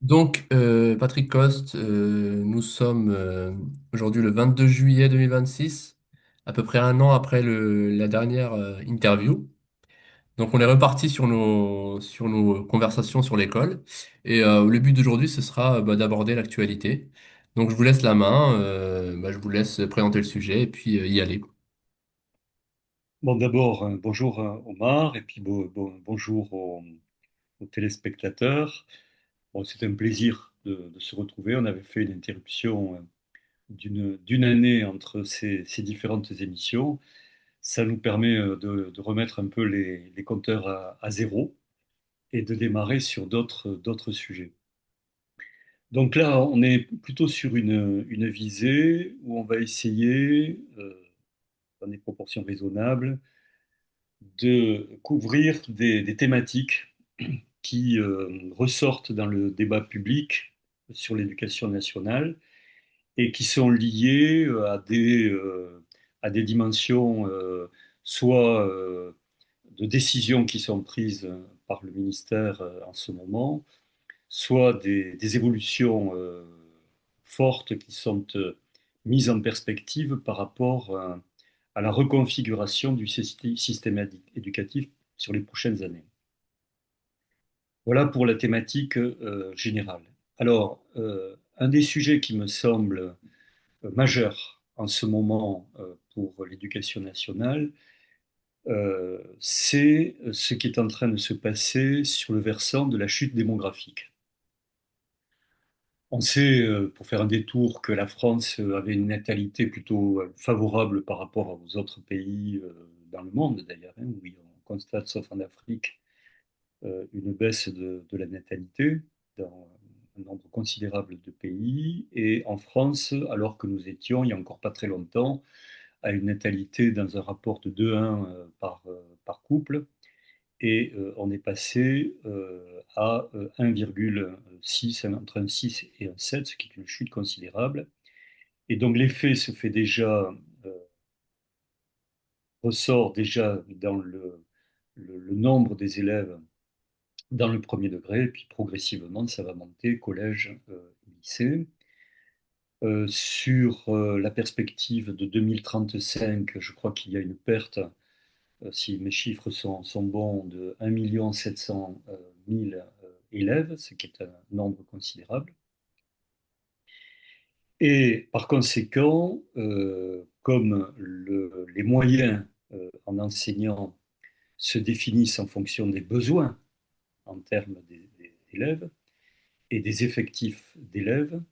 Patrick Coste, nous sommes aujourd'hui le 22 juillet 2026, à peu près un an après la dernière interview. Donc, on est reparti sur nos conversations sur l'école. Le but d'aujourd'hui, ce sera d'aborder l'actualité. Donc, je vous laisse la main, je vous laisse présenter le sujet et puis y aller. Bon, d'abord, bonjour Omar, et puis bonjour aux téléspectateurs. Bon, c'est un plaisir de se retrouver. On avait fait une interruption d'une année entre ces différentes émissions. Ça nous permet de remettre un peu les compteurs à zéro et de démarrer sur d'autres sujets. Donc là, on est plutôt sur une visée où on va essayer, dans des proportions raisonnables, de couvrir des thématiques qui ressortent dans le débat public sur l'éducation nationale et qui sont liées à des dimensions soit de décisions qui sont prises par le ministère en ce moment, soit des évolutions fortes qui sont mises en perspective par rapport à la reconfiguration du système éducatif sur les prochaines années. Voilà pour la thématique générale. Alors, un des sujets qui me semble majeur en ce moment pour l'éducation nationale, c'est ce qui est en train de se passer sur le versant de la chute démographique. On sait, pour faire un détour, que la France avait une natalité plutôt favorable par rapport aux autres pays dans le monde d'ailleurs, hein, où on constate, sauf en Afrique, une baisse de la natalité dans un nombre considérable de pays. Et en France, alors que nous étions, il n'y a encore pas très longtemps, à une natalité dans un rapport de 2,1 par couple, et on est passé à 1,6, entre un 6 et un 7, ce qui est une chute considérable. Et donc l'effet se fait déjà, euh, ressort déjà dans le nombre des élèves dans le premier degré, et puis progressivement, ça va monter, collège, lycée. Sur la perspective de 2035, je crois qu'il y a une perte, si mes chiffres sont bons, de 1 700 000 élèves, ce qui est un nombre considérable. Et par conséquent, comme les moyens en enseignant se définissent en fonction des besoins en termes des élèves et des effectifs d'élèves,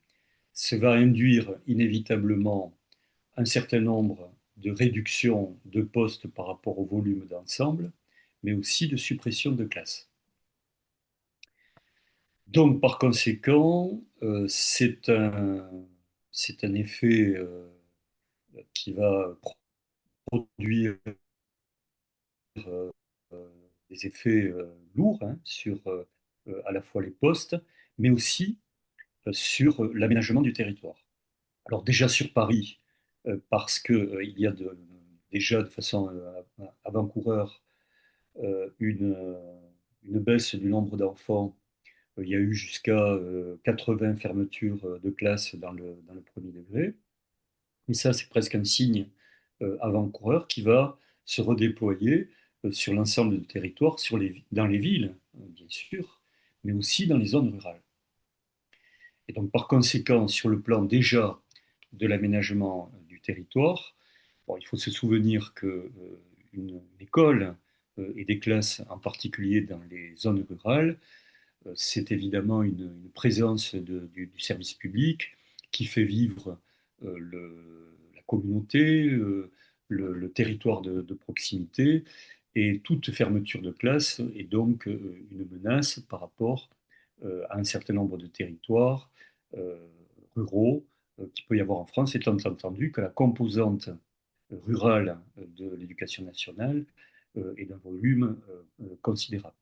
ça va induire inévitablement un certain nombre de réductions de postes par rapport au volume d'ensemble, mais aussi de suppression de classes. Donc, par conséquent, c'est un effet qui va produire euh, des effets lourds, hein, sur à la fois les postes, mais aussi sur l'aménagement du territoire. Alors déjà sur Paris, parce que il y a déjà de façon avant-coureur une baisse du nombre d'enfants. Il y a eu jusqu'à 80 fermetures de classes dans le premier degré. Et ça, c'est presque un signe avant-coureur qui va se redéployer sur l'ensemble du territoire, dans les villes, bien sûr, mais aussi dans les zones rurales. Et donc, par conséquent, sur le plan déjà de l'aménagement du territoire, bon, il faut se souvenir que une école et des classes, en particulier dans les zones rurales, c'est évidemment une présence du service public qui fait vivre la communauté, le territoire de proximité, et toute fermeture de classe est donc une menace par rapport à un certain nombre de territoires euh, ruraux qu'il peut y avoir en France, étant entendu que la composante rurale de l'éducation nationale est d'un volume considérable.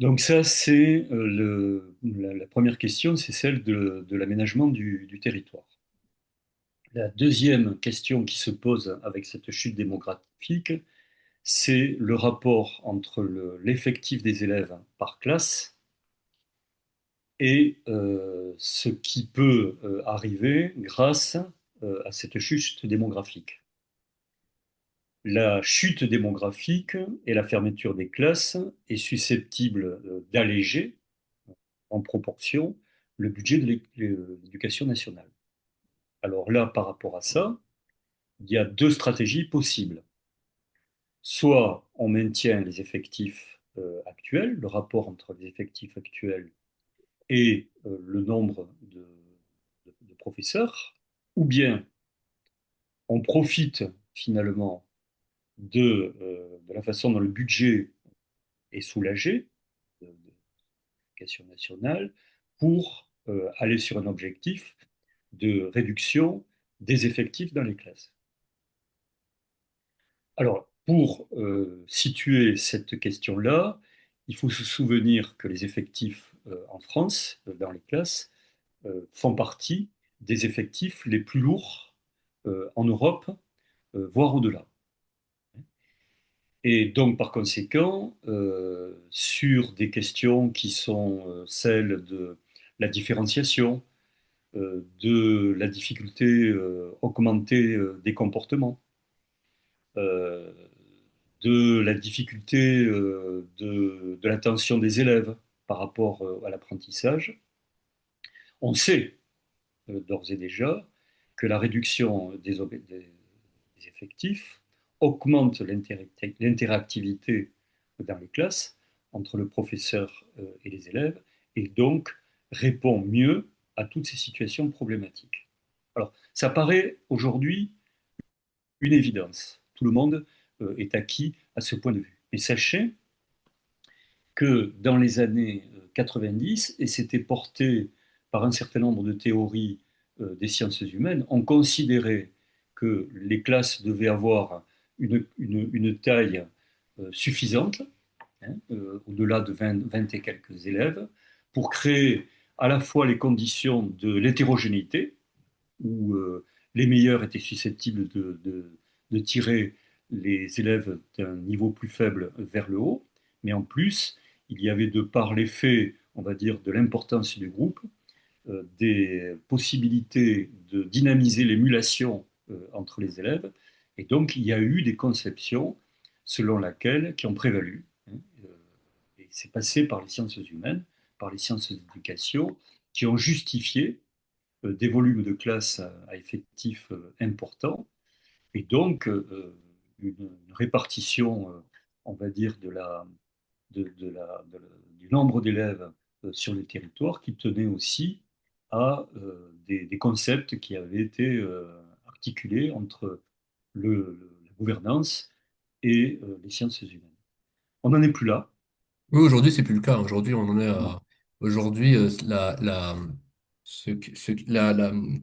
Donc ça, c'est la première question, c'est celle de l'aménagement du territoire. La deuxième question qui se pose avec cette chute démographique, c'est le rapport entre l'effectif des élèves par classe et ce qui peut arriver grâce à cette chute démographique. La chute démographique et la fermeture des classes est susceptible d'alléger en proportion le budget de l'éducation nationale. Alors là, par rapport à ça, il y a deux stratégies possibles. Soit on maintient les effectifs actuels, le rapport entre les effectifs actuels et le nombre de professeurs, ou bien on profite finalement de la façon dont le budget est soulagé de l'éducation nationale pour aller sur un objectif de réduction des effectifs dans les classes. Alors, pour situer cette question-là, il faut se souvenir que les effectifs en France, dans les classes, font partie des effectifs les plus lourds en Europe, voire au-delà. Et donc, par conséquent, sur des questions qui sont celles de la différenciation, de la difficulté augmentée des comportements, euh, de la difficulté de l'attention des élèves par rapport à l'apprentissage, on sait d'ores et déjà que la réduction des effectifs augmente l'interactivité dans les classes entre le professeur et les élèves et donc répond mieux à toutes ces situations problématiques. Alors, ça paraît aujourd'hui une évidence. Tout le monde est acquis à ce point de vue. Mais sachez que dans les années 90, et c'était porté par un certain nombre de théories des sciences humaines, on considérait que les classes devaient avoir une taille suffisante, hein, au-delà de 20 et quelques élèves, pour créer à la fois les conditions de l'hétérogénéité, où les meilleurs étaient susceptibles de tirer les élèves d'un niveau plus faible vers le haut, mais en plus, il y avait de par l'effet, on va dire, de l'importance du groupe, des possibilités de dynamiser l'émulation entre les élèves, et donc il y a eu des conceptions selon laquelle, qui ont prévalu, hein, et c'est passé par les sciences humaines, par les sciences d'éducation, qui ont justifié des volumes de classe à effectifs importants et donc une répartition, on va dire, du nombre d'élèves sur le territoire qui tenait aussi à des concepts qui avaient été articulés entre la gouvernance et les sciences humaines. On n'en est plus là. Oui, aujourd'hui, c'est plus le cas. Aujourd'hui, on en est Non. à. Aujourd'hui, comment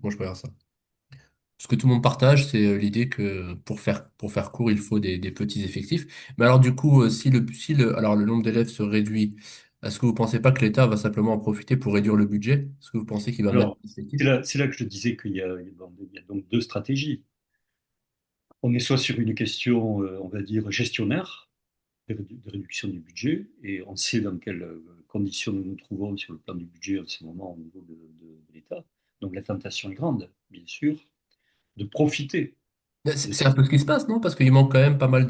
je peux dire ça? Ce que tout le monde partage, c'est l'idée que pour faire court, il faut des petits effectifs. Mais alors, du coup, alors, le nombre d'élèves se réduit, est-ce que vous pensez pas que l'État va simplement en profiter pour réduire le budget? Est-ce que vous pensez qu'il va mettre Alors, des effectifs? c'est là que je te disais qu'il y a donc deux stratégies. On est soit sur une question, on va dire, gestionnaire, de réduction du budget, et on sait dans quelles conditions nous nous trouvons sur le plan du budget en ce moment au niveau de l'État. Donc la tentation est grande, bien sûr, de profiter Mais de c'est ces un peu ce qui se effectifs. passe, non? Parce qu'il manque quand même pas mal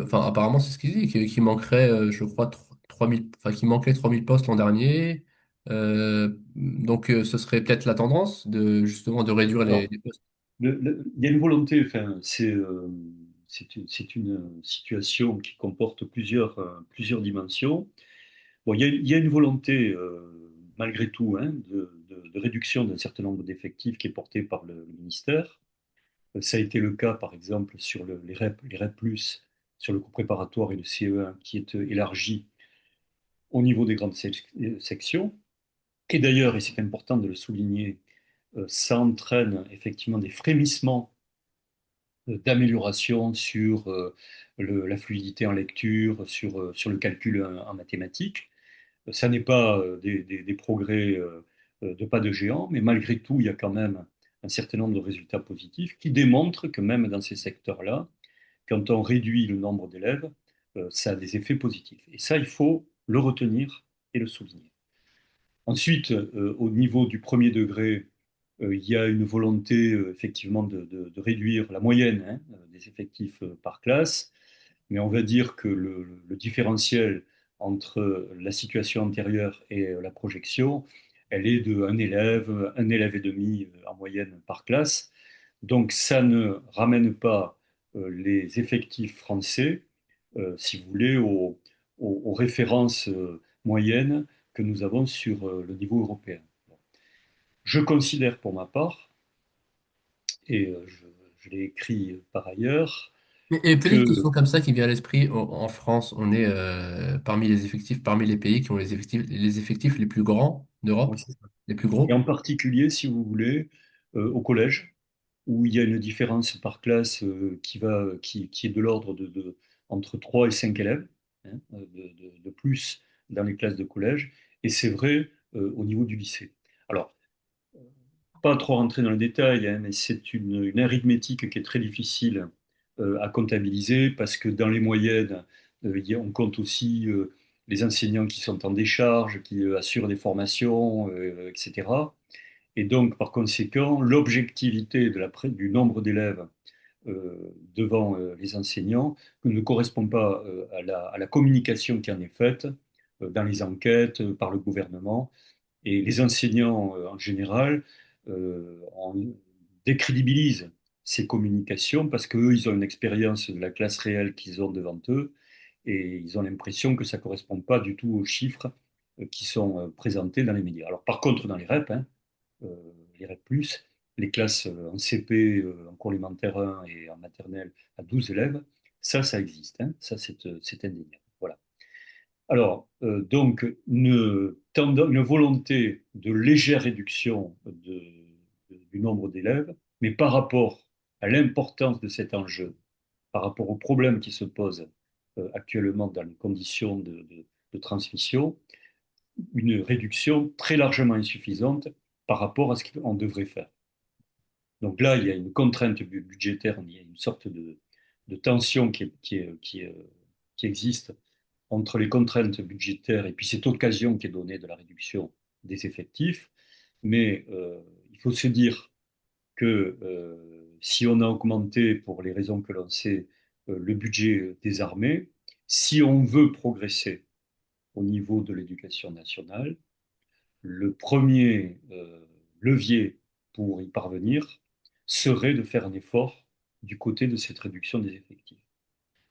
enfin, apparemment, c'est ce qu'il dit, qu'il manquerait, je crois, 3000, enfin, qu'il manquait 3000 postes l'an dernier. Donc, ce serait peut-être la tendance justement, de réduire Alors, les postes. il y a une volonté, enfin, c'est une situation qui comporte plusieurs dimensions. Bon, il y a une volonté, malgré tout, hein, de réduction d'un certain nombre d'effectifs qui est portée par le ministère. Ça a été le cas, par exemple, sur les REP+, sur le cours préparatoire et le CE1, qui est élargi au niveau des grandes sections. Et d'ailleurs, et c'est important de le souligner, ça entraîne effectivement des frémissements d'amélioration sur la fluidité en lecture, sur le calcul en mathématiques. Ça n'est pas des progrès de pas de géant, mais malgré tout, il y a quand même un certain nombre de résultats positifs qui démontrent que même dans ces secteurs-là, quand on réduit le nombre d'élèves, ça a des effets positifs. Et ça, il faut le retenir et le souligner. Ensuite, au niveau du premier degré, il y a une volonté effectivement de réduire la moyenne, hein, des effectifs par classe, mais on va dire que le différentiel entre la situation antérieure et la projection, elle est de un élève et demi en moyenne par classe. Donc ça ne ramène pas les effectifs français, si vous voulez, aux références moyennes que nous avons sur le niveau européen. Je considère pour ma part, et je l'ai écrit par ailleurs, Et petite que question comme ça qui vient à l'esprit, en France, on est parmi les effectifs, parmi les pays qui ont les effectifs les plus grands d'Europe, ouais, c'est ça. les plus Et gros. en particulier, si vous voulez, au collège, où il y a une différence par classe qui est de l'ordre entre 3 et 5 élèves, hein, de plus dans les classes de collège, et c'est vrai au niveau du lycée. Alors, pas trop rentrer dans le détail, hein, mais c'est une arithmétique qui est très difficile à comptabiliser parce que dans les moyennes, on compte aussi les enseignants qui sont en décharge, qui assurent des formations, etc. Et donc, par conséquent, l'objectivité du nombre d'élèves devant les enseignants ne correspond pas à la communication qui en est faite dans les enquêtes par le gouvernement. Et les enseignants, en général, décrédibilisent ces communications parce qu'eux, ils ont une expérience de la classe réelle qu'ils ont devant eux et ils ont l'impression que ça ne correspond pas du tout aux chiffres qui sont présentés dans les médias. Alors, par contre, dans les REP, hein, euh, les REP+, les classes en CP, en cours élémentaire 1 et en maternelle à 12 élèves, ça existe. Hein, ça, c'est indéniable. Voilà. Alors, donc, une volonté de légère réduction du nombre d'élèves, mais par rapport à l'importance de cet enjeu, par rapport aux problèmes qui se posent actuellement dans les conditions de transmission, une réduction très largement insuffisante par rapport à ce qu'on devrait faire. Donc là, il y a une contrainte budgétaire, il y a une sorte de tension qui existe entre les contraintes budgétaires et puis cette occasion qui est donnée de la réduction des effectifs. Mais il faut se dire que si on a augmenté, pour les raisons que l'on sait, le budget des armées, si on veut progresser au niveau de l'éducation nationale, le premier levier pour y parvenir serait de faire un effort du côté de cette réduction des effectifs.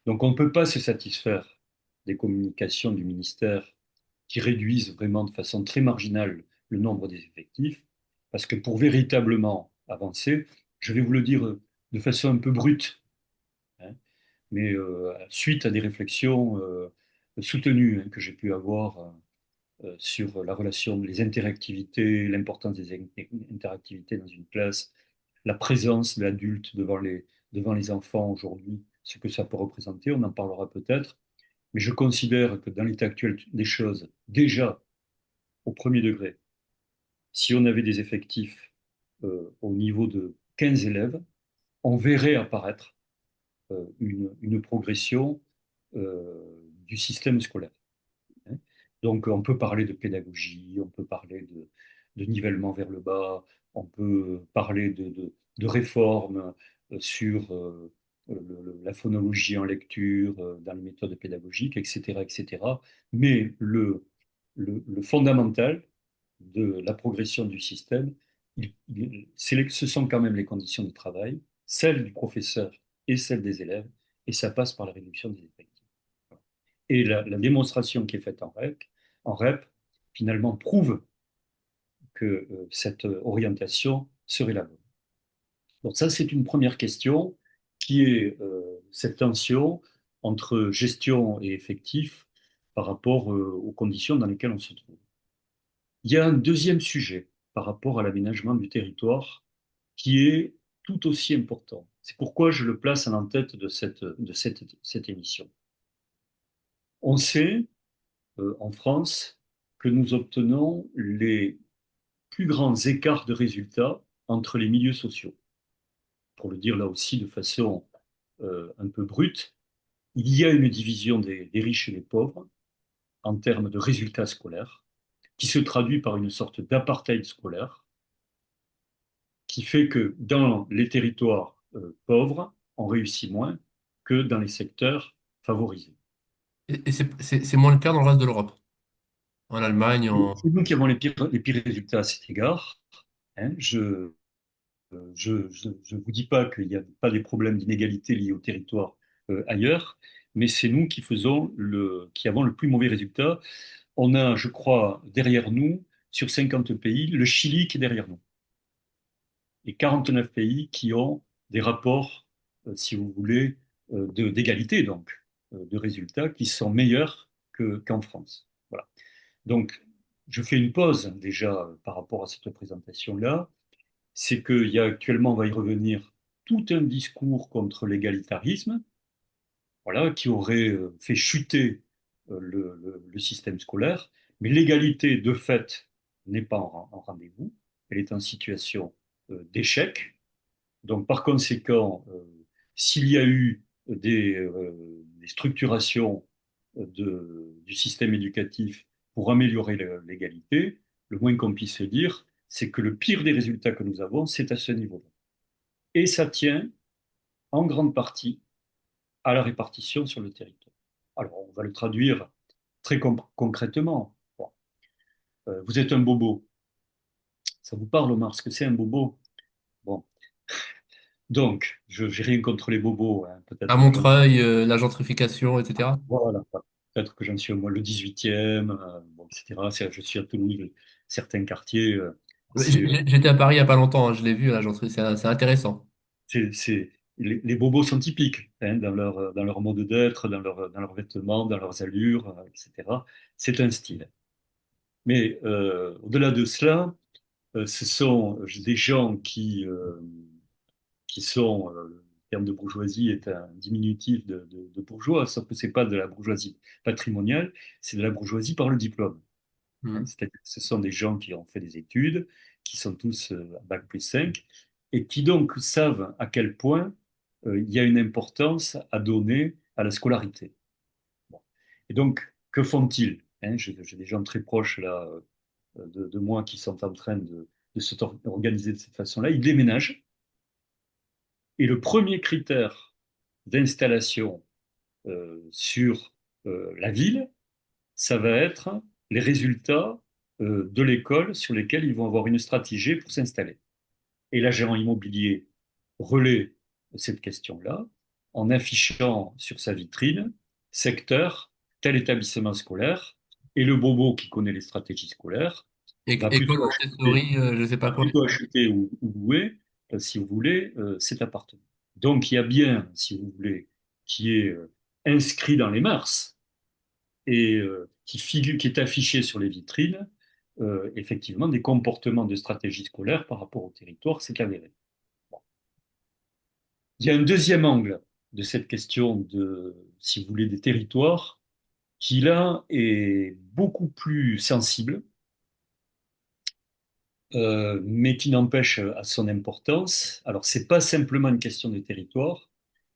Donc on ne peut pas se satisfaire des communications du ministère qui réduisent vraiment de façon très marginale le nombre des effectifs, parce que pour véritablement avancer, je vais vous le dire de façon un peu brute, hein, mais suite à des réflexions soutenues hein, que j'ai pu avoir sur la relation, les interactivités, l'importance des interactivités dans une classe, la présence de l'adulte devant les enfants aujourd'hui, ce que ça peut représenter, on en parlera peut-être, mais je considère que dans l'état actuel des choses, déjà au premier degré, si on avait des effectifs au niveau de 15 élèves, on verrait apparaître une progression du système scolaire. Hein. Donc, on peut parler de pédagogie, on peut parler de nivellement vers le bas, on peut parler de réformes sur la phonologie en lecture, dans les méthodes pédagogiques, etc., etc. Mais le fondamental de la progression du système, ce sont quand même les conditions de travail, celles du professeur et celles des élèves, et ça passe par la réduction des effectifs. Et la démonstration qui est faite en REP, finalement, prouve que cette orientation serait la bonne. Donc ça, c'est une première question qui est cette tension entre gestion et effectif par rapport aux conditions dans lesquelles on se trouve. Il y a un deuxième sujet par rapport à l'aménagement du territoire qui est tout aussi important. C'est pourquoi je le place en tête cette émission. On sait en France que nous obtenons les plus grands écarts de résultats entre les milieux sociaux. Pour le dire là aussi de façon un peu brute, il y a une division des riches et des pauvres en termes de résultats scolaires. qui se traduit par une sorte d'apartheid scolaire, qui fait que dans les territoires pauvres, on réussit moins que dans les secteurs favorisés. Et c'est moins le cas dans le reste de l'Europe. En Allemagne, en... C'est nous qui avons les pires résultats à cet égard. Hein. Je vous dis pas qu'il n'y a pas des problèmes d'inégalité liés au territoire ailleurs, mais c'est nous qui avons le plus mauvais résultat. On a, je crois, derrière nous, sur 50 pays, le Chili qui est derrière nous. Et 49 pays qui ont des rapports, si vous voulez, d'égalité, donc, de résultats qui sont meilleurs qu'en France. Voilà. Donc, je fais une pause déjà par rapport à cette présentation-là. C'est qu'il y a actuellement, on va y revenir, tout un discours contre l'égalitarisme, voilà, qui aurait fait chuter le système scolaire. Mais l'égalité, de fait, n'est pas en rendez-vous. Elle est en situation d'échec. Donc, par conséquent, s'il y a eu des structurations du système éducatif pour améliorer l'égalité, le moins qu'on puisse se dire, c'est que le pire des résultats que nous avons, c'est à ce niveau-là. Et ça tient en grande partie à la répartition sur le territoire. Alors, on va le traduire très concrètement. Bon. Vous êtes un bobo. Ça vous parle, Omar, ce que c'est un bobo? Bon. Donc, je n'ai rien contre les bobos, hein. à Peut-être que j'en suis. Montreuil, la gentrification, etc. Voilà. Peut-être que j'en suis moi le 18e, bon, etc. Je suis à Toulouse, certains quartiers, c'est J'étais à Paris il n'y a pas longtemps, hein, je l'ai vu, la gentrification, c'est intéressant. les bobos sont typiques hein, dans leur mode d'être, dans leurs vêtements, dans leurs allures, etc. C'est un style. Mais au-delà de cela, ce sont des gens qui sont, le terme de bourgeoisie est un diminutif de bourgeois, sauf que c'est pas de la bourgeoisie patrimoniale, c'est de la bourgeoisie par le diplôme. Hein. Hmm. C'est-à-dire que ce sont des gens qui ont fait des études, qui sont tous à bac+5, et qui donc savent à quel point il y a une importance à donner à la scolarité. Bon. Et donc, que font-ils? Hein, j'ai des gens très proches là, de moi qui sont en train de s'organiser de cette façon-là. Ils déménagent, et le premier critère d'installation sur la ville, ça va être les résultats de l'école sur lesquels ils vont avoir une stratégie pour s'installer. Et l'agent immobilier relaie cette question-là en affichant sur sa vitrine secteur, tel établissement scolaire, et le bobo qui connaît les stratégies scolaires École Montessori, je sais pas va quoi. plutôt acheter ou louer, si vous voulez, cet appartement. Donc il y a bien, si vous voulez, qui est inscrit dans les mœurs et qui est affiché sur les vitrines, effectivement, des comportements de stratégie scolaire par rapport au territoire, c'est avéré. Bon. Il y a un deuxième angle de cette question de, si vous voulez, des territoires, qui là est beaucoup plus sensible, mais qui n'empêche à son importance. Alors, c'est pas simplement une question de territoire,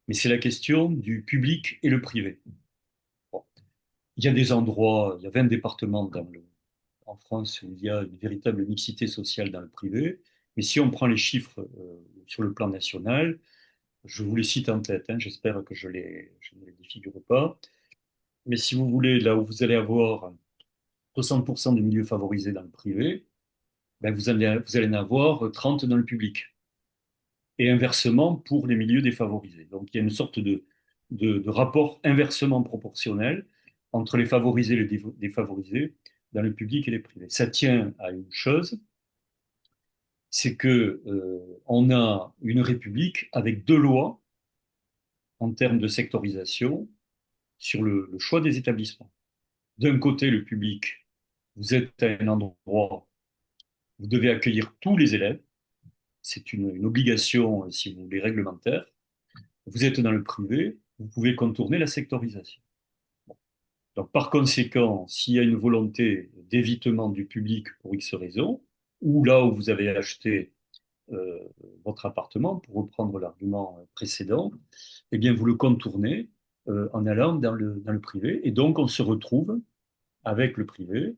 mais c'est la question du public et le privé. Bon. Il y a des endroits, il y a 20 départements en France où il y a une véritable mixité sociale dans le privé. Mais si on prend les chiffres sur le plan national, je vous les cite en tête, hein, j'espère que je ne les défigure pas. Mais si vous voulez, là où vous allez avoir 60% de milieux favorisés dans le privé, ben vous allez en avoir 30 dans le public. Et inversement pour les milieux défavorisés. Donc il y a une sorte de rapport inversement proportionnel entre les favorisés et les défavorisés dans le public et les privés. Ça tient à une chose, c'est que on a une république avec deux lois en termes de sectorisation sur le choix des établissements. D'un côté, le public, vous êtes à un endroit, vous devez accueillir tous les élèves, c'est une obligation, si vous voulez, réglementaire. Vous êtes dans le privé, vous pouvez contourner la sectorisation. Donc, par conséquent, s'il y a une volonté d'évitement du public pour X raisons, ou là où vous avez acheté euh, votre appartement, pour reprendre l'argument précédent, eh bien, vous le contournez en allant dans le privé. Et donc, on se retrouve avec le privé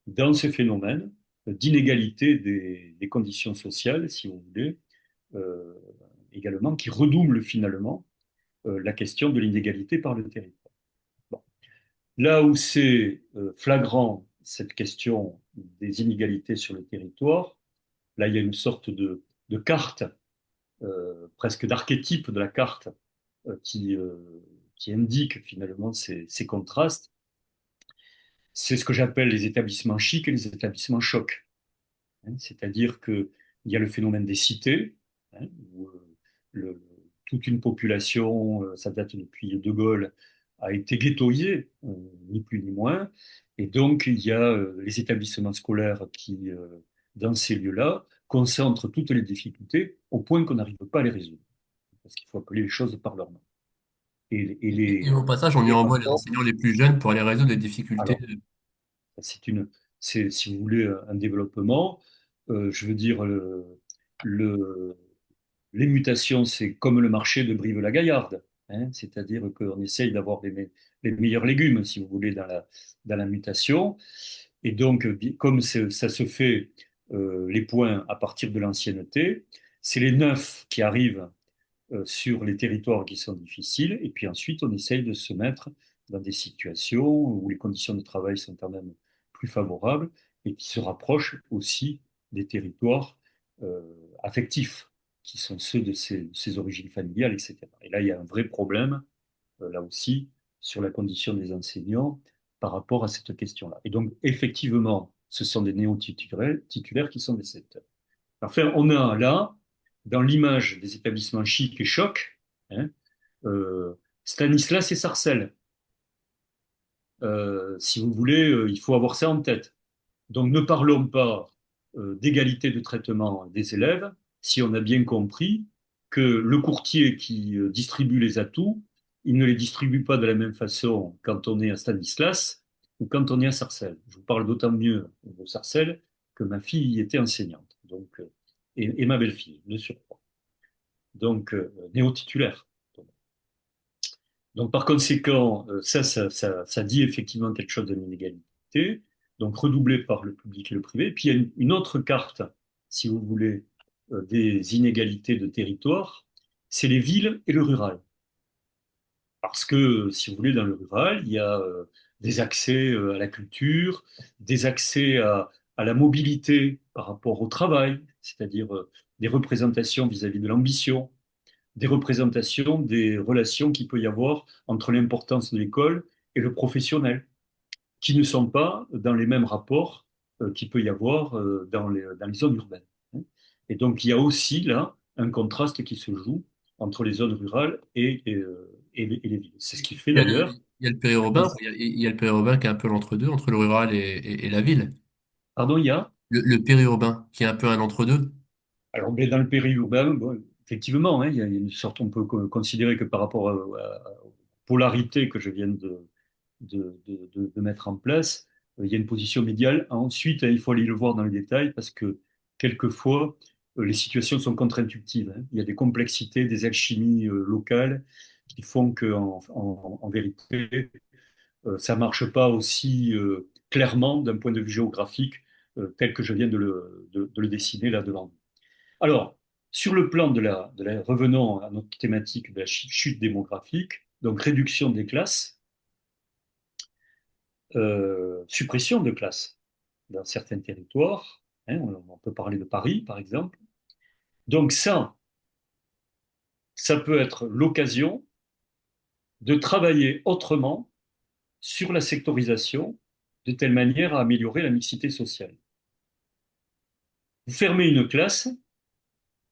dans ce phénomène d'inégalité des conditions sociales, si vous voulez, euh, également, qui redouble finalement la question de l'inégalité par le territoire. Bon. Là où c'est flagrant, cette question des inégalités sur le territoire, là, il y a une sorte de carte, presque d'archétype de la carte, qui indique finalement ces contrastes. C'est ce que j'appelle les établissements chics et les établissements chocs. Hein. C'est-à-dire qu'il y a le phénomène des cités, hein, où le- toute une population, ça date depuis De Gaulle, a été ghettoisée, ni plus ni moins. Et donc, il y a les établissements scolaires qui, dans ces lieux-là, concentrent toutes les difficultés au point qu'on n'arrive pas à les résoudre. Parce qu'il faut appeler les choses par leur nom. Et au passage, on y Les envoie les rapports, enseignants les plus jeunes pour aller résoudre les difficultés. alors, c'est, si vous voulez, un développement. Je veux dire, le, les mutations, c'est comme le marché de Brive-la-Gaillarde. Hein, c'est-à-dire qu'on essaye d'avoir les meilleurs légumes, si vous voulez, dans la mutation. Et donc, comme ça se fait les points à partir de l'ancienneté, c'est les neufs qui arrivent sur les territoires qui sont difficiles. Et puis ensuite, on essaye de se mettre dans des situations où les conditions de travail sont quand même plus favorables et qui se rapprochent aussi des territoires euh, affectifs, qui sont ceux de ces origines familiales, etc. Et là, il y a un vrai problème, là aussi, sur la condition des enseignants par rapport à cette question-là. Et donc, effectivement, ce sont des néo-titulaires qui sont des secteurs. Enfin, on a là, dans l'image des établissements chics et chocs, hein, Stanislas et Sarcelles. Si vous voulez, il faut avoir ça en tête. Donc ne parlons pas d'égalité de traitement des élèves si on a bien compris que le courtier qui distribue les atouts, il ne les distribue pas de la même façon quand on est à Stanislas ou quand on est à Sarcelles. Je vous parle d'autant mieux de Sarcelles que ma fille y était enseignante, donc, et ma belle-fille, de surcroît. Donc, néo-titulaire. Donc, par conséquent, ça dit effectivement quelque chose de l'inégalité, donc redoublé par le public et le privé. Puis il y a une autre carte, si vous voulez, des inégalités de territoire, c'est les villes et le rural. Parce que, si vous voulez, dans le rural, il y a des accès à la culture, des accès à la mobilité par rapport au travail, c'est-à-dire des représentations vis-à-vis de l'ambition, des représentations des relations qu'il peut y avoir entre l'importance de l'école et le professionnel, qui ne sont pas dans les mêmes rapports qu'il peut y avoir dans les zones urbaines. Hein. Et donc, il y a aussi là un contraste qui se joue entre les zones rurales et les villes. C'est ce qui fait d'ailleurs. Il y a le périurbain, il y a le périurbain qui est un peu l'entre-deux, entre le rural et la ville. Pardon, il y a. Le périurbain, qui est un peu un entre-deux. Alors, mais dans le périurbain, bon, effectivement, hein, il y a une sorte, on peut considérer que par rapport aux polarités que je viens de mettre en place, il y a une position médiale. Ensuite, il faut aller le voir dans le détail parce que quelquefois, les situations sont contre-intuitives. Hein. Il y a des complexités, des alchimies locales qui font en vérité, ça marche pas aussi clairement d'un point de vue géographique tel que je viens de le dessiner là devant. Alors, sur le plan revenons à notre thématique de la chute démographique, donc réduction des classes, suppression de classes dans certains territoires, hein, on peut parler de Paris par exemple. Donc ça peut être l'occasion de travailler autrement sur la sectorisation de telle manière à améliorer la mixité sociale. Vous fermez une classe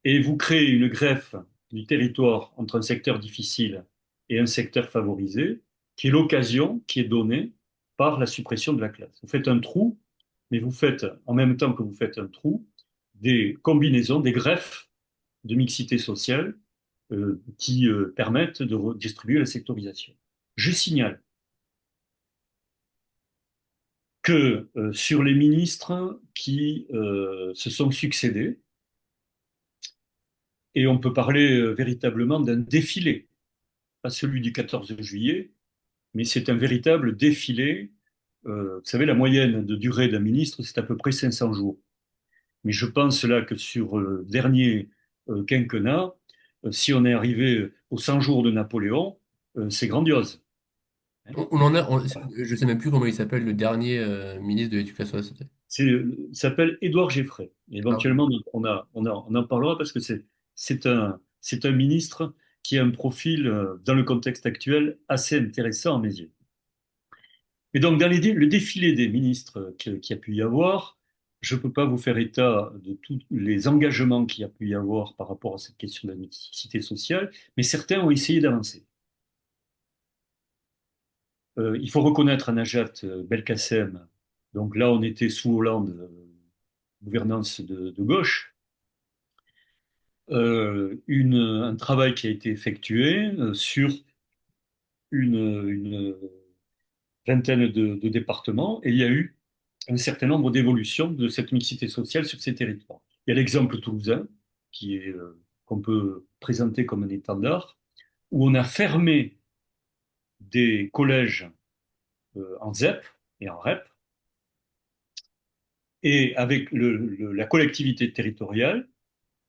et vous créez une greffe du territoire entre un secteur difficile et un secteur favorisé, qui est l'occasion qui est donnée par la suppression de la classe. Vous faites un trou, mais vous faites, en même temps que vous faites un trou, des combinaisons, des greffes de mixité sociale qui permettent de redistribuer la sectorisation. Je signale que sur les ministres qui se sont succédés, et on peut parler véritablement d'un défilé, pas celui du 14 juillet, mais c'est un véritable défilé vous savez, la moyenne de durée d'un ministre, c'est à peu près 500 jours. Mais je pense là que sur le dernier quinquennat, si on est arrivé aux 100 jours de Napoléon, c'est grandiose. Hein. On en a, je sais même plus comment il s'appelle, le dernier ministre de l'Éducation nationale. Il s'appelle Édouard Geffray. Ah, ok. Éventuellement, on en parlera parce que c'est un ministre qui a un profil, dans le contexte actuel, assez intéressant à mes yeux. Et donc, dans le défilé des ministres qui a pu y avoir, je ne peux pas vous faire état de tous les engagements qu'il y a pu y avoir par rapport à cette question de la mixité sociale, mais certains ont essayé d'avancer. Il faut reconnaître à Najat Belkacem, donc là on était sous Hollande, gouvernance de gauche, un travail qui a été effectué sur une vingtaine de départements, et il y a eu un certain nombre d'évolutions de cette mixité sociale sur ces territoires. Il y a l'exemple toulousain, qu'on peut présenter comme un étendard, où on a fermé des collèges en ZEP et en REP, et avec la collectivité territoriale,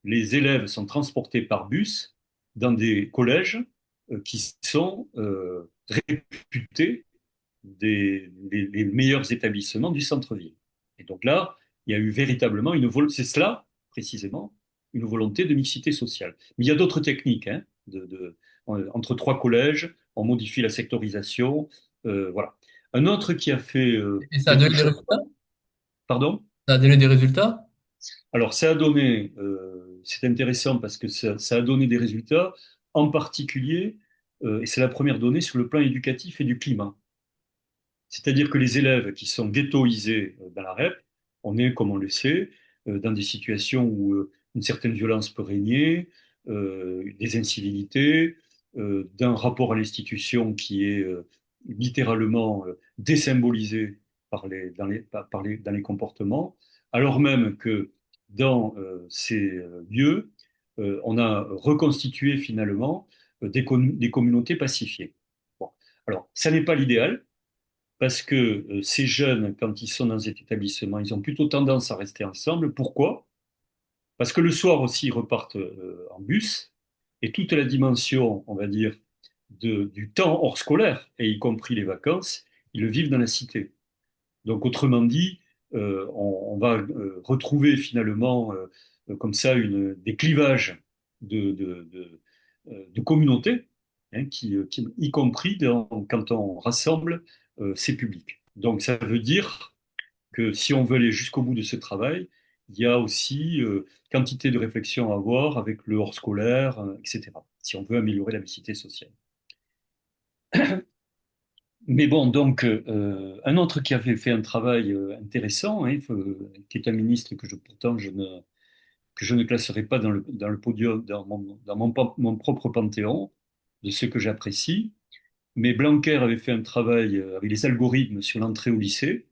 les élèves sont transportés par bus dans des collèges qui sont réputés les meilleurs établissements du centre-ville. Et donc là, il y a eu véritablement c'est cela précisément, une volonté de mixité sociale. Mais il y a d'autres techniques, hein, entre trois collèges, on modifie la sectorisation, voilà. Un autre qui a fait Et ça a quelque donné des chose, résultats? pardon? Ça a donné des résultats? Alors ça a donné, c'est intéressant parce que ça a donné des résultats, en particulier, et c'est la première donnée sur le plan éducatif et du climat. C'est-à-dire que les élèves qui sont ghettoisés dans la REP, on est, comme on le sait, dans des situations où une certaine violence peut régner, des incivilités, d'un rapport à l'institution qui est littéralement désymbolisé dans les comportements, alors même que dans ces lieux, on a reconstitué finalement des communautés pacifiées. Bon. Alors, ça n'est pas l'idéal, parce que ces jeunes, quand ils sont dans cet établissement, ils ont plutôt tendance à rester ensemble. Pourquoi? Parce que le soir aussi, ils repartent en bus, et toute la dimension, on va dire, du temps hors scolaire, et y compris les vacances, ils le vivent dans la cité. Donc, autrement dit, on va retrouver finalement, comme ça, des clivages de communautés, hein, y compris quand on rassemble ces publics. Donc, ça veut dire que si on veut aller jusqu'au bout de ce travail, il y a aussi quantité de réflexion à avoir avec le hors scolaire, etc., si on veut améliorer la mixité sociale. Mais bon, donc, un autre qui avait fait un travail intéressant, hein, qui est un ministre pourtant que je ne classerai pas dans le podium, mon propre panthéon, de ce que j'apprécie. Mais Blanquer avait fait un travail avec les algorithmes sur l'entrée au lycée,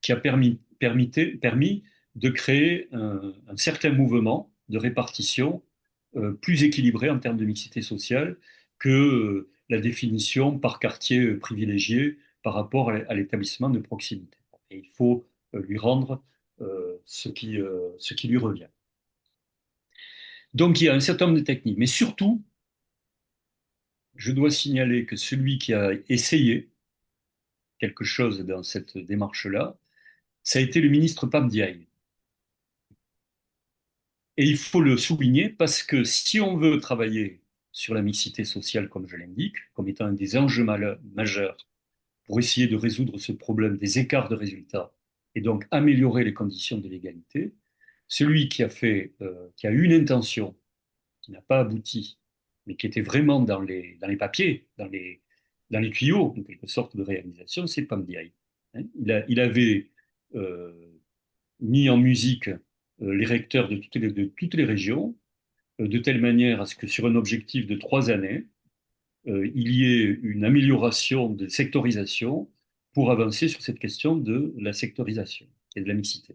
qui a permis de créer un certain mouvement de répartition plus équilibré en termes de mixité sociale que la définition par quartier privilégié par rapport à l'établissement de proximité. Et il faut lui rendre ce qui lui revient. Donc il y a un certain nombre de techniques, mais surtout, je dois signaler que celui qui a essayé quelque chose dans cette démarche-là, ça a été le ministre Pam Ndiaye. Et il faut le souligner parce que si on veut travailler sur la mixité sociale, comme je l'indique, comme étant un des enjeux majeurs pour essayer de résoudre ce problème des écarts de résultats et donc améliorer les conditions de l'égalité, celui qui a eu une intention qui n'a pas abouti, mais qui était vraiment dans les papiers, dans les tuyaux, en quelque sorte, de réalisation, c'est Pam Ndiaye. Hein. Il avait euh, mis en musique les recteurs de toutes les régions, de telle manière à ce que sur un objectif de 3 années, il y ait une amélioration de sectorisation pour avancer sur cette question de la sectorisation et de la mixité.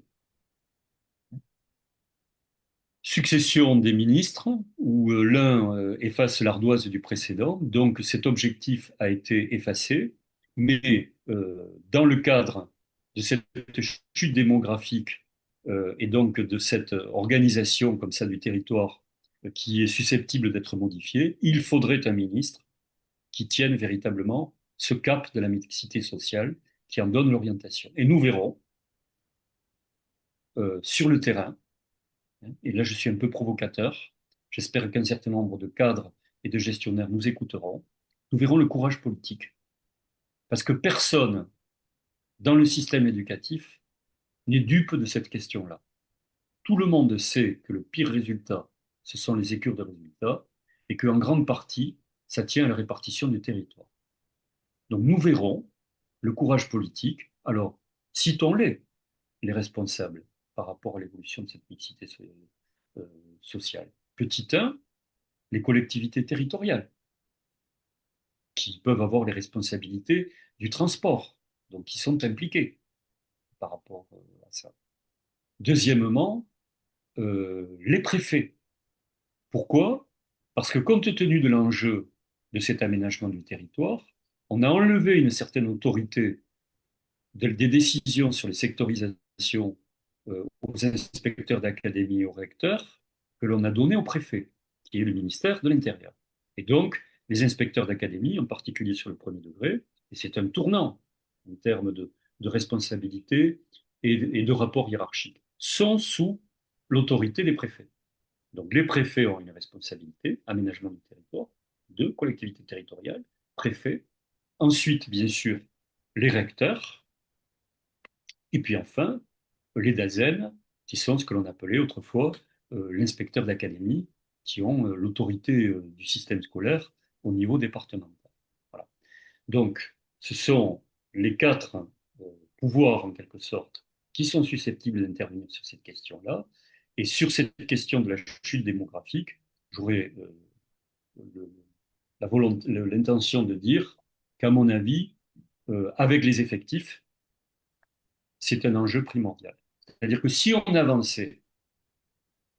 Succession des ministres, où l'un efface l'ardoise du précédent, donc cet objectif a été effacé, Mais dans le cadre de cette chute démographique et donc de cette organisation comme ça du territoire qui est susceptible d'être modifiée, il faudrait un ministre qui tienne véritablement ce cap de la mixité sociale, qui en donne l'orientation. Et nous verrons sur le terrain, hein, et là je suis un peu provocateur, j'espère qu'un certain nombre de cadres et de gestionnaires nous écouteront, nous verrons le courage politique. Parce que personne dans le système éducatif n'est dupe de cette question-là. Tout le monde sait que le pire résultat, ce sont les écures de résultats, et qu'en grande partie, ça tient à la répartition du territoire. Donc nous verrons le courage politique. Alors, citons-les, les responsables, par rapport à l'évolution de cette mixité euh, sociale. Petit 1, les collectivités territoriales, qui peuvent avoir les responsabilités du transport, donc qui sont impliquées par rapport à ça. Deuxièmement, les préfets. Pourquoi? Parce que compte tenu de l'enjeu de cet aménagement du territoire, on a enlevé une certaine autorité des décisions sur les sectorisations aux inspecteurs d'académie et aux recteurs que l'on a donné au préfet, qui est le ministère de l'Intérieur. Et donc, les inspecteurs d'académie, en particulier sur le premier degré, et c'est un tournant en termes de responsabilité et de rapport hiérarchique, sont sous l'autorité des préfets. Donc, les préfets ont une responsabilité, aménagement du territoire, de collectivité territoriale, préfet. Ensuite, bien sûr, les recteurs, et puis enfin, les DAZEN, qui sont ce que l'on appelait autrefois l'inspecteur d'académie, qui ont l'autorité du système scolaire au niveau départemental. Voilà. Donc, ce sont les quatre pouvoirs, en quelque sorte, qui sont susceptibles d'intervenir sur cette question-là. Et sur cette question de la chute démographique, j'aurais le- l'intention de dire qu'à mon avis, avec les effectifs, c'est un enjeu primordial. C'est-à-dire que si on avançait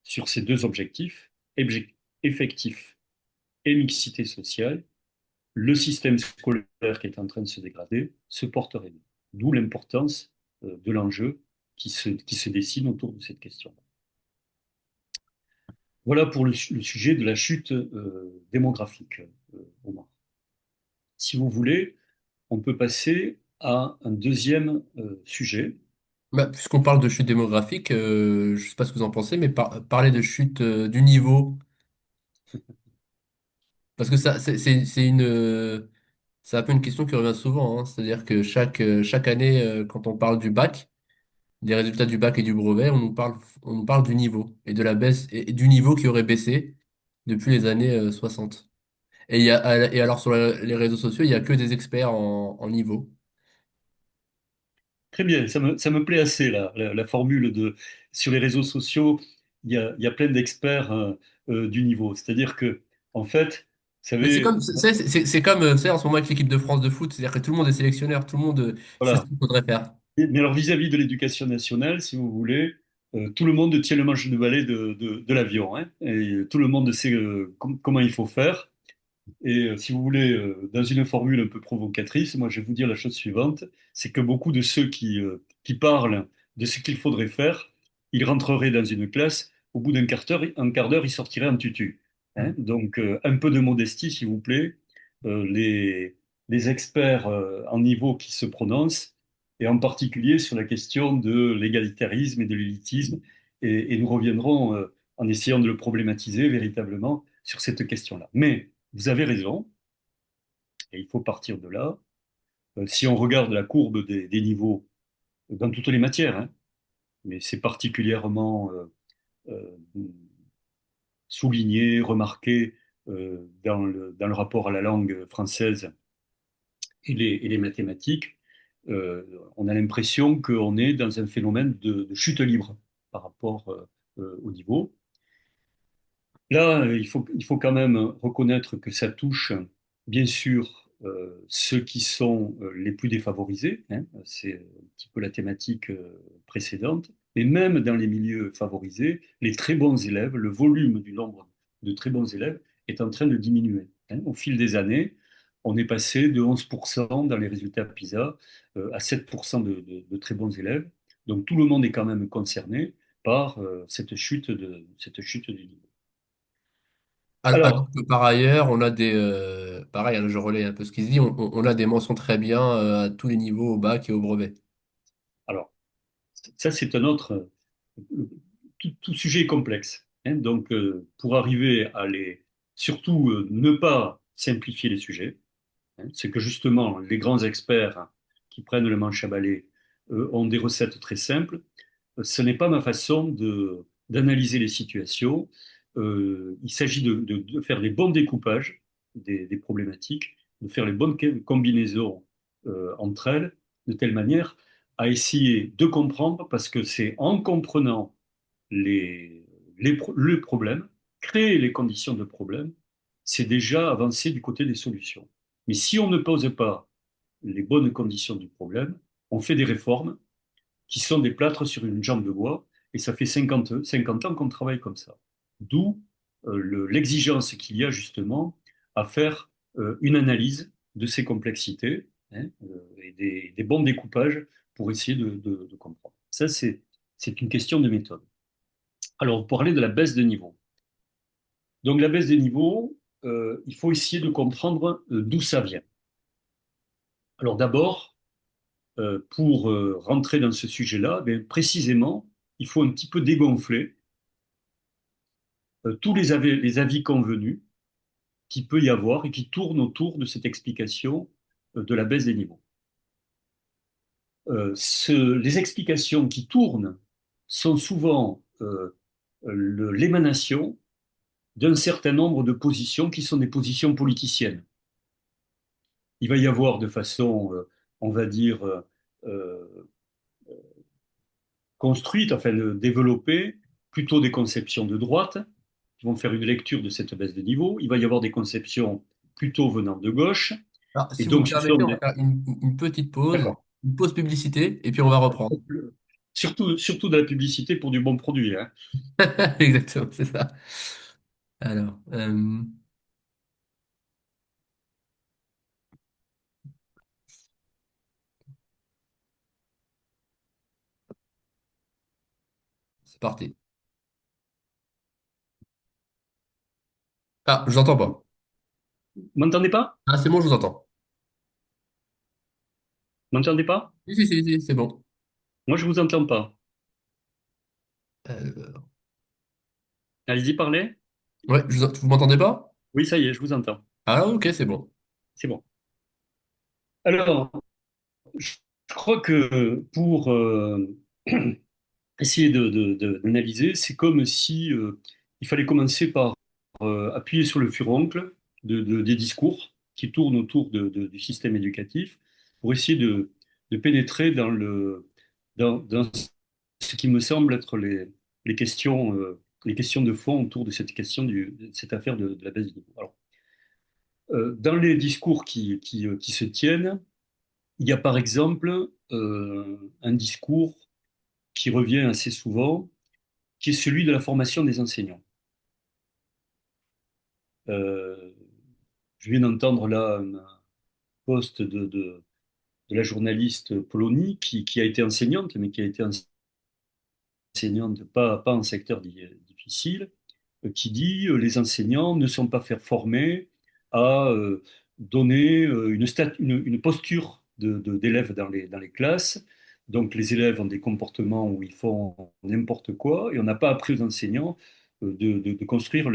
sur ces deux objectifs, effectif et mixité sociale, le système scolaire qui est en train de se dégrader se porterait mieux. D'où l'importance de l'enjeu qui se dessine autour de cette question. Voilà pour le sujet de la chute démographique, Omar. Si vous voulez, on peut passer à un deuxième sujet. Bah, puisqu'on parle de chute démographique, je sais pas ce que vous en pensez, mais parler de chute du niveau, parce que ça, c'est une, c'est un peu une question qui revient souvent, hein. C'est-à-dire que chaque année, quand on parle du bac, des résultats du bac et du brevet, on nous parle du niveau et de la baisse et du niveau qui aurait baissé depuis les années 60. Et alors sur les réseaux sociaux, il y a que des experts en niveau. Très bien, ça me plaît assez la formule de sur les réseaux sociaux, il y a plein d'experts du niveau. C'est-à-dire que, en fait, vous Mais c'est savez, comme, c'est comme, tu sais, en ce moment avec l'équipe de France de foot, c'est-à-dire que tout le monde est sélectionneur, tout le monde sait ce voilà. qu'il faudrait faire. Mais alors vis-à-vis de l'éducation nationale, si vous voulez, tout le monde tient le manche de balai de l'avion, hein, et tout le monde sait comment il faut faire. Et si vous voulez, dans une formule un peu provocatrice, moi je vais vous dire la chose suivante, c'est que beaucoup de ceux qui parlent de ce qu'il faudrait faire, ils rentreraient dans une classe, au bout un quart d'heure, ils sortiraient en tutu. Hein. Donc un peu de modestie, s'il vous plaît. Les experts en niveau qui se prononcent, et en particulier sur la question de l'égalitarisme et de l'élitisme, et nous reviendrons en essayant de le problématiser véritablement sur cette question-là. Mais vous avez raison, et il faut partir de là. Si on regarde la courbe des niveaux dans toutes les matières, hein, mais c'est particulièrement euh, souligné, remarqué dans le rapport à la langue française et les mathématiques, on a l'impression qu'on est dans un phénomène de chute libre par rapport au niveau. Là, il faut quand même reconnaître que ça touche, bien sûr, ceux qui sont les plus défavorisés, hein, c'est un petit peu la thématique précédente, mais même dans les milieux favorisés, les très bons élèves, le volume du nombre de très bons élèves est en train de diminuer, hein, au fil des années. On est passé de 11% dans les résultats PISA à 7% de très bons élèves. Donc tout le monde est quand même concerné par cette chute du niveau. Alors Alors, que par ailleurs, on a des... pareil, hein, je relaie un peu ce qui se dit, on a des mentions très bien à tous les niveaux, au bac et au brevet. alors, ça c'est un autre. Tout sujet est complexe, hein. Donc, pour arriver à les, surtout ne pas simplifier les sujets, hein, c'est que justement les grands experts qui prennent le manche à balai ont des recettes très simples. Ce n'est pas ma façon d'analyser les situations. Il s'agit de faire les bons découpages des problématiques, de faire les bonnes combinaisons entre elles, de telle manière à essayer de comprendre, parce que c'est en comprenant le problème, créer les conditions de problème, c'est déjà avancer du côté des solutions. Mais si on ne pose pas les bonnes conditions du problème, on fait des réformes qui sont des plâtres sur une jambe de bois, et ça fait 50 ans qu'on travaille comme ça. D'où l'exigence qu'il y a justement à faire une analyse de ces complexités, hein, et des bons découpages pour essayer de comprendre. Ça, c'est une question de méthode. Alors, vous parlez de la baisse de niveau. Donc, la baisse de niveau, il faut essayer de comprendre d'où ça vient. Alors, d'abord, pour rentrer dans ce sujet-là, ben, précisément, il faut un petit peu dégonfler tous les avis convenus qu'il peut y avoir et qui tournent autour de cette explication de la baisse des niveaux. Les explications qui tournent sont souvent l'émanation d'un certain nombre de positions qui sont des positions politiciennes. Il va y avoir de façon, on va dire, euh, construite, enfin développée, plutôt des conceptions de droite qui vont faire une lecture de cette baisse de niveau. Il va y avoir des conceptions plutôt venant de gauche. Alors, Et si vous me donc, ce sont permettez, on va des... faire une petite pause, D'accord. une pause publicité, et puis on va reprendre. Surtout de la publicité pour du bon produit, hein. Exactement, c'est ça. Alors, c'est parti. Ah, je vous entends pas. Vous m'entendez pas? Ah, c'est bon, je vous entends. Vous m'entendez pas? Si, si, si, si, c'est bon. Moi, je vous entends pas. Euh, Allez-y, parlez. ouais, vous m'entendez pas? Oui, ça y est, je vous entends. Ah, ok, c'est bon. C'est bon. Alors, je crois que pour essayer d'analyser, c'est comme si il fallait commencer par appuyer sur le furoncle des discours qui tournent autour du système éducatif pour essayer de pénétrer dans ce qui me semble être les questions de fond autour de cette question de cette affaire de la baisse du niveau. Alors, dans les discours qui se tiennent, il y a par exemple un discours qui revient assez souvent, qui est celui de la formation des enseignants. Euh, je viens d'entendre là un post de la journaliste Polony qui a été enseignante, mais qui a été enseignante pas en secteur difficile, qui dit les enseignants ne sont pas formés à donner une posture d'élèves dans les classes. Donc les élèves ont des comportements où ils font n'importe quoi et on n'a pas appris aux enseignants de construire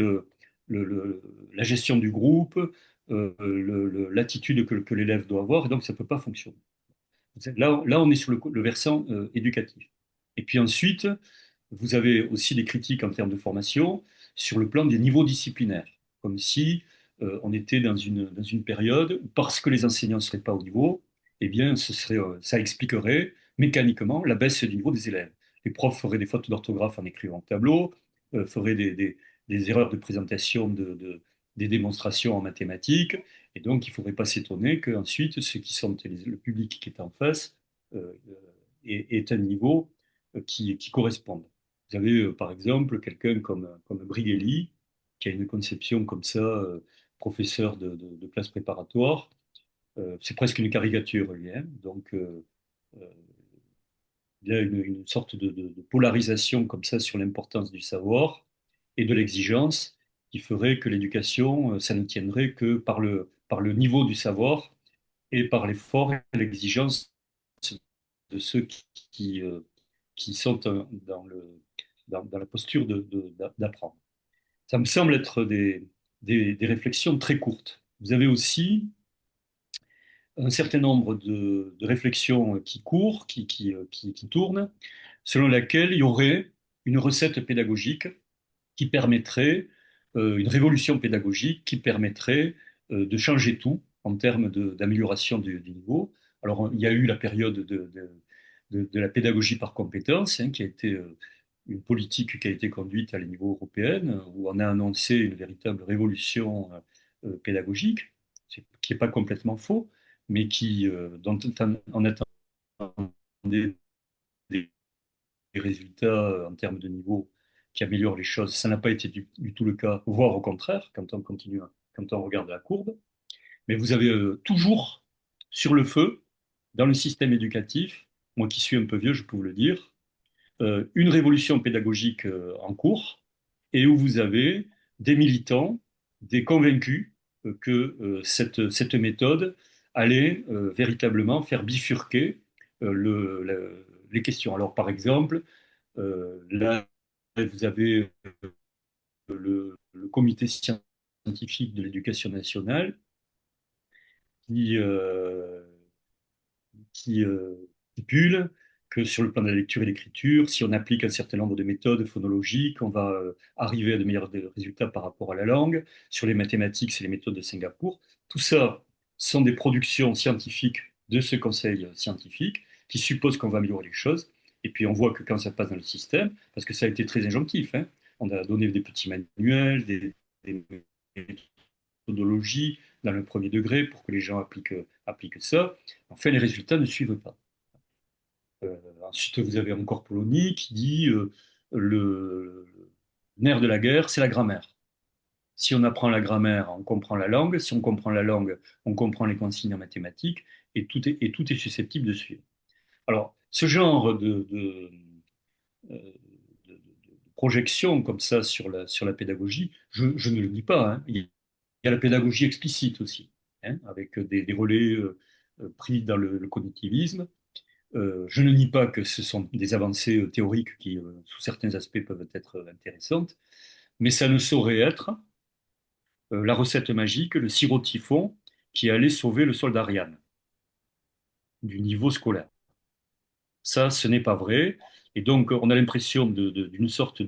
la gestion du groupe, l'attitude que l'élève doit avoir, et donc ça ne peut pas fonctionner. Là, on est sur le versant éducatif. Et puis ensuite, vous avez aussi des critiques en termes de formation sur le plan des niveaux disciplinaires, comme si on était dans une période où, parce que les enseignants ne seraient pas au niveau, eh bien, ça expliquerait mécaniquement la baisse du niveau des élèves. Les profs feraient des fautes d'orthographe en écrivant au tableau, feraient des erreurs de présentation des démonstrations en mathématiques, et donc il ne faudrait pas s'étonner qu'ensuite, ceux qui sont le public qui est en face ait un niveau qui corresponde. Vous avez par exemple quelqu'un comme Brigelli, qui a une conception comme ça, professeur de classe préparatoire, C'est presque une caricature, lui, hein. Donc, euh, il y a une sorte de polarisation comme ça sur l'importance du savoir et de l'exigence qui ferait que l'éducation, ça ne tiendrait que par le niveau du savoir et par l'effort et l'exigence de ceux qui sont dans la posture d'apprendre. Ça me semble être des réflexions très courtes. Vous avez aussi un certain nombre de réflexions qui courent, qui tournent, selon laquelle il y aurait une recette pédagogique qui permettrait, une révolution pédagogique qui permettrait de changer tout en termes d'amélioration du niveau. Alors, il y a eu la période de la pédagogie par compétence, hein, qui a été une politique qui a été conduite à la niveau européen, où on a annoncé une véritable révolution pédagogique, qui n'est pas complètement faux, mais dont on attendait des résultats en termes de niveau qui améliorent les choses. Ça n'a pas été du tout le cas, voire au contraire, quand on regarde la courbe. Mais vous avez toujours sur le feu, dans le système éducatif, moi qui suis un peu vieux, je peux vous le dire, une révolution pédagogique en cours et où vous avez des militants, des convaincus que cette méthode allait véritablement faire bifurquer les questions. Alors par exemple, là, vous avez le comité scientifique de l'éducation nationale qui, qui stipule que sur le plan de la lecture et l'écriture, si on applique un certain nombre de méthodes phonologiques, on va arriver à de meilleurs résultats par rapport à la langue. Sur les mathématiques, c'est les méthodes de Singapour. Tout ça sont des productions scientifiques de ce conseil scientifique qui suppose qu'on va améliorer les choses. Et puis on voit que quand ça passe dans le système, parce que ça a été très injonctif, hein, on a donné des petits manuels, des méthodologies dans le premier degré pour que les gens appliquent ça. Enfin, les résultats ne suivent pas. Ensuite, vous avez encore Polony qui dit le nerf de la guerre, c'est la grammaire. Si on apprend la grammaire, on comprend la langue. Si on comprend la langue, on comprend les consignes en mathématiques et tout est susceptible de suivre. Alors, ce genre euh, de projection comme ça sur la pédagogie, je ne le dis pas, hein. Il y a la pédagogie explicite aussi, hein, avec des relais pris dans le cognitivisme. Je ne nie pas que ce sont des avancées théoriques qui, sous certains aspects, peuvent être intéressantes, mais ça ne saurait être la recette magique, le sirop-typhon qui allait sauver le soldat Ariane du niveau scolaire. Ça, ce n'est pas vrai. Et donc, on a l'impression d'une sorte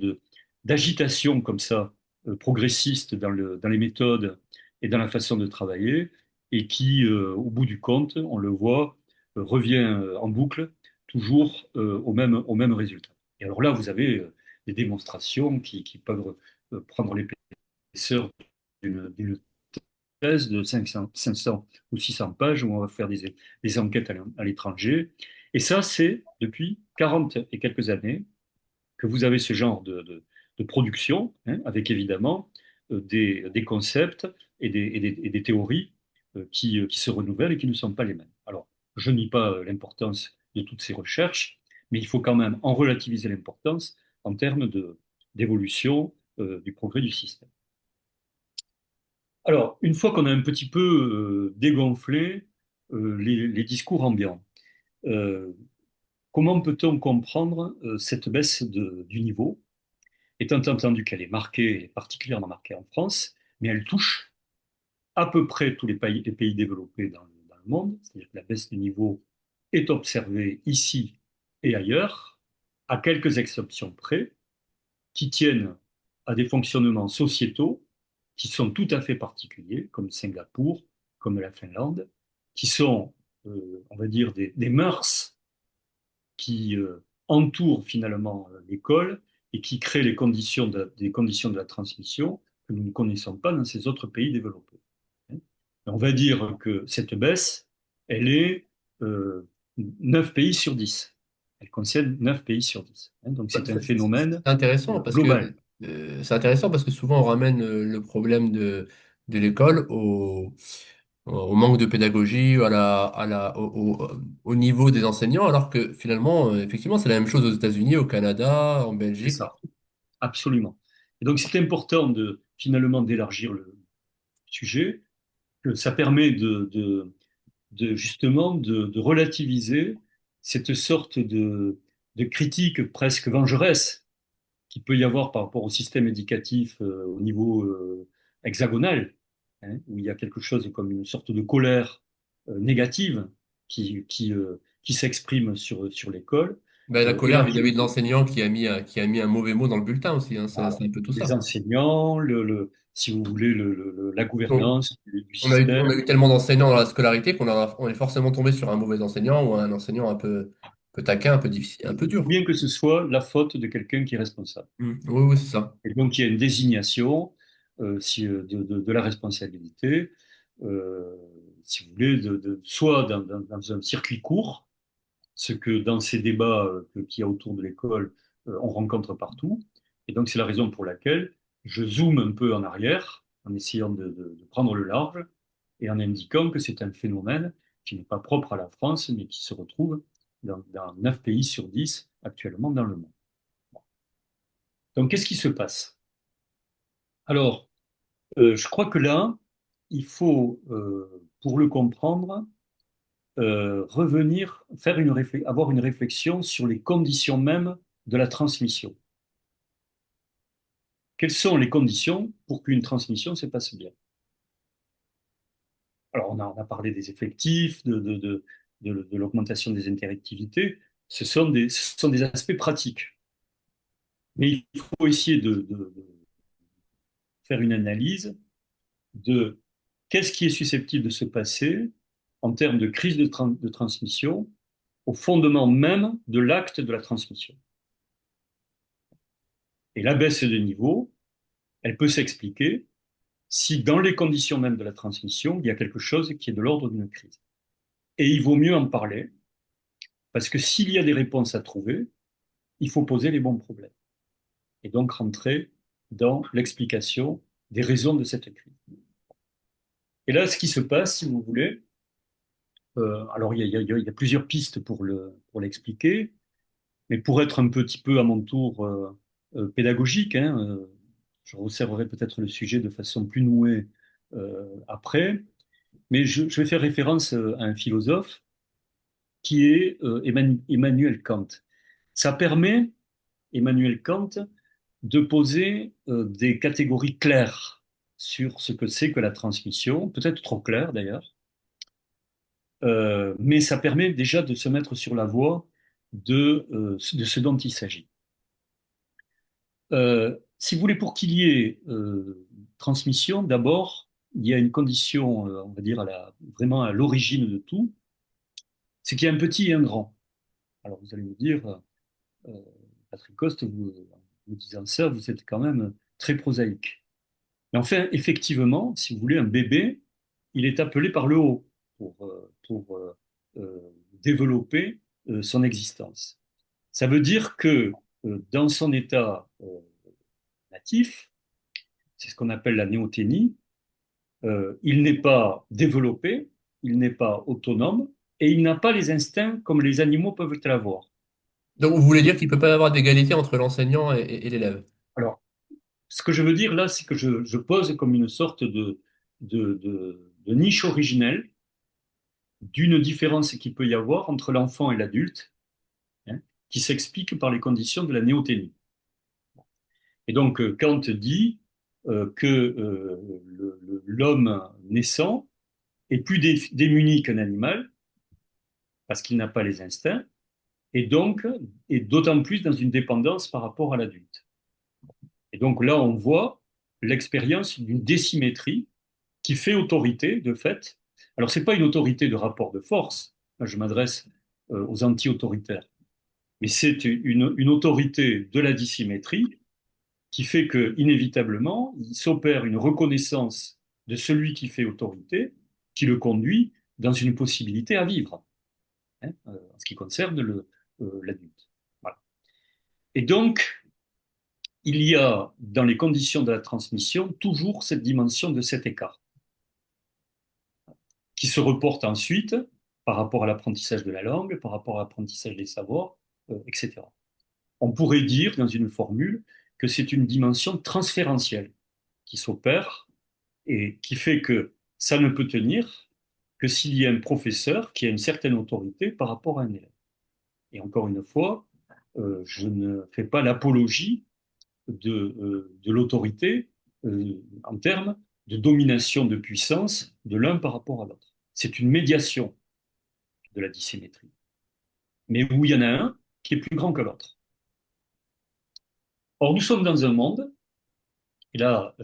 d'agitation comme ça, progressiste dans les méthodes et dans la façon de travailler, et qui, au bout du compte, on le voit, revient en boucle, toujours au même résultat. Et alors là, vous avez des démonstrations qui peuvent prendre l'épaisseur d'une thèse de 500 ou 600 pages où on va faire des enquêtes à l'étranger. Et ça, c'est depuis 40 et quelques années que vous avez ce genre de production, hein, avec évidemment des concepts et des théories qui se renouvellent et qui ne sont pas les mêmes. Alors, je nie pas l'importance de toutes ces recherches, mais il faut quand même en relativiser l'importance en termes d'évolution du progrès du système. Alors, une fois qu'on a un petit peu dégonflé les discours ambiants, euh, comment peut-on comprendre cette baisse du niveau, étant entendu qu'elle est marquée, particulièrement marquée en France, mais elle touche à peu près tous les pays développés dans le monde, c'est-à-dire que la baisse du niveau est observée ici et ailleurs, à quelques exceptions près, qui tiennent à des fonctionnements sociétaux qui sont tout à fait particuliers, comme Singapour, comme la Finlande, qui sont, on va dire, des mœurs qui entourent finalement l'école et qui créent des conditions de la transmission que nous ne connaissons pas dans ces autres pays développés. On va dire que cette baisse, elle est euh, 9 pays sur 10. Elle concerne 9 pays sur 10. Donc c'est un phénomène global. C'est intéressant parce que souvent on ramène le problème de l'école au manque de pédagogie, au niveau des enseignants, alors que finalement, effectivement, c'est la même chose aux États-Unis, au Canada, en C'est Belgique. ça, absolument. Et donc, c'est important de finalement d'élargir le sujet, que ça permet justement de relativiser cette sorte de critique presque vengeresse qu'il peut y avoir par rapport au système éducatif au niveau hexagonal, hein, où il y a quelque chose comme une sorte de colère négative qui s'exprime sur l'école. Ben, la colère Élargir vis-à-vis de l'enseignant qui a mis un mauvais mot dans le bulletin aussi, hein, voilà, c'est un peu tout les ça. enseignants, si vous voulez, la On, gouvernance du on a système. eu tellement d'enseignants dans la scolarité on est forcément tombé sur un mauvais enseignant ou un enseignant un peu taquin, un peu difficile, un peu Il faut dur. bien que ce soit la faute de quelqu'un qui est responsable. Oui, oui, c'est ça. Et donc, il y a une désignation de la responsabilité, euh, si vous voulez, soit dans un circuit court, ce que dans ces débats qu'il y a autour de l'école, on rencontre partout. Et donc, c'est la raison pour laquelle je zoome un peu en arrière, en essayant de prendre le large, et en indiquant que c'est un phénomène qui n'est pas propre à la France, mais qui se retrouve dans 9 pays sur 10 actuellement dans le monde. Donc, qu'est-ce qui se passe? Alors, je crois que là, il faut, pour le comprendre, revenir, avoir une réflexion sur les conditions mêmes de la transmission. Quelles sont les conditions pour qu'une transmission se passe bien? Alors, on a parlé des effectifs, de l'augmentation des interactivités. Ce sont des aspects pratiques. Mais il faut essayer de faire une analyse de qu'est-ce qui est susceptible de se passer en termes de crise de transmission au fondement même de l'acte de la transmission. Et la baisse de niveau, elle peut s'expliquer si dans les conditions même de la transmission, il y a quelque chose qui est de l'ordre d'une crise. Et il vaut mieux en parler, parce que s'il y a des réponses à trouver, il faut poser les bons problèmes. Et donc rentrer dans l'explication des raisons de cette crise. Et là, ce qui se passe, si vous voulez, alors il y a plusieurs pistes pour l'expliquer. Mais pour être un petit peu à mon tour pédagogique, hein, je resserrerai peut-être le sujet de façon plus nouée après, mais je vais faire référence à un philosophe qui est Emmanuel Kant. Ça permet, Emmanuel Kant, de poser des catégories claires sur ce que c'est que la transmission, peut-être trop claires d'ailleurs, mais ça permet déjà de se mettre sur la voie de ce dont il s'agit. Si vous voulez, pour qu'il y ait transmission, d'abord, il y a une condition, on va dire, vraiment à l'origine de tout, c'est qu'il y a un petit et un grand. Alors vous allez me dire, euh, Patrick Coste, vous disant ça, vous êtes quand même très prosaïque. Mais enfin, effectivement, si vous voulez, un bébé, il est appelé par le haut pour développer son existence. Ça veut dire que dans son état natif, c'est ce qu'on appelle la néothénie. Il n'est pas développé, il n'est pas autonome et il n'a pas les instincts comme les animaux peuvent l'avoir. Donc, vous voulez dire qu'il ne peut pas y avoir d'égalité entre l'enseignant et l'élève? Alors, ce que je veux dire là, c'est que je pose comme une sorte de niche originelle d'une différence qu'il peut y avoir entre l'enfant et l'adulte, hein, qui s'explique par les conditions de la néothénie. Et donc, Kant dit que l'homme naissant est plus démuni qu'un animal parce qu'il n'a pas les instincts, et donc est d'autant plus dans une dépendance par rapport à l'adulte. Et donc là, on voit l'expérience d'une désymétrie qui fait autorité, de fait. Alors, ce n'est pas une autorité de rapport de force, là, je m'adresse aux anti-autoritaires, mais c'est une autorité de la dissymétrie qui fait que, inévitablement, il s'opère une reconnaissance de celui qui fait autorité, qui le conduit dans une possibilité à vivre, hein, en ce qui concerne l'adulte. Voilà. Et donc, il y a dans les conditions de la transmission toujours cette dimension de cet écart. qui se reporte ensuite par rapport à l'apprentissage de la langue, par rapport à l'apprentissage des savoirs, etc. On pourrait dire, dans une formule, que c'est une dimension transférentielle qui s'opère et qui fait que ça ne peut tenir que s'il y a un professeur qui a une certaine autorité par rapport à un élève. Et encore une fois, je ne fais pas l'apologie de l'autorité en termes de domination de puissance de l'un par rapport à l'autre. C'est une médiation de la dissymétrie, mais où il y en a un qui est plus grand que l'autre. Or, nous sommes dans un monde, et là,